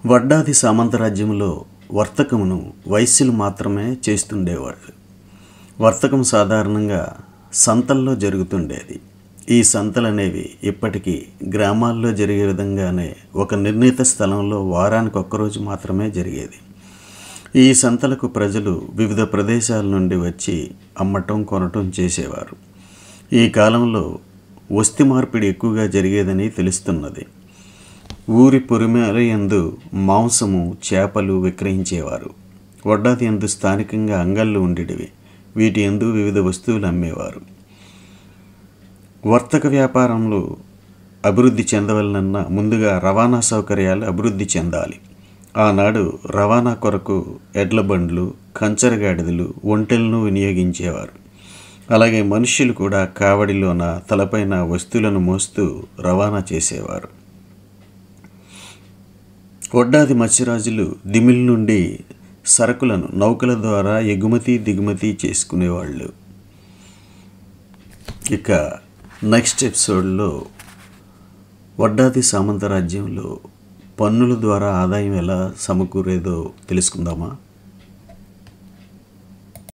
వడ్డాది సామంతరాజ్యంలో వర్తకమును వైశ్యులు మాత్రమే చేస్తుండేవాళ్ళు. వర్తకం సాధారణంగా సంతల్లో జరుగుతుండేది. ఈ సంతలనేవి ఇప్పటికీ గ్రామాల్లో జరిగే విధంగానే ఒక నిర్ణీత స్థలంలో వారానికి ఒక్కరోజు మాత్రమే జరిగేది. ఈ సంతలకు ప్రజలు వివిధ ప్రదేశాల నుండి వచ్చి అమ్మటం కొనటం చేసేవారు. ఈ కాలంలో వస్తు మార్పిడి ఎక్కువగా జరిగేదని తెలుస్తున్నది. ఊరి పొరిమేర యందు మాంసము చేపలు విక్రయించేవారు. వడ్డాది యందు స్థానికంగా అంగళ్ళు ఉండేటివి. వీటి యందు వివిధ వస్తువులు అమ్మేవారు. వర్తక వ్యాపారంలో అభివృద్ధి చెందవలనన్నా ముందుగా రవాణా సౌకర్యాలు అభివృద్ధి చెందాలి. ఆనాడు రవాణా కొరకు ఎడ్ల బండ్లు, కంచరగాడిదలు, ఒంటెలను వినియోగించేవారు. అలాగే మనుష్యులు కూడా కావడిలోన తలపైన వస్తువులను మోస్తూ రవాణా చేసేవారు. వడ్డాది మత్స్యరాజులు దిమిల్ నుండి సరుకులను నౌకల ద్వారా ఎగుమతి దిగుమతి చేసుకునేవాళ్ళు. ఇక నెక్స్ట్ ఎపిసోడ్లో వడ్డాది సామంతరాజ్యంలో పన్నుల ద్వారా ఆదాయం ఎలా సమకూరేదో తెలుసుకుందామా?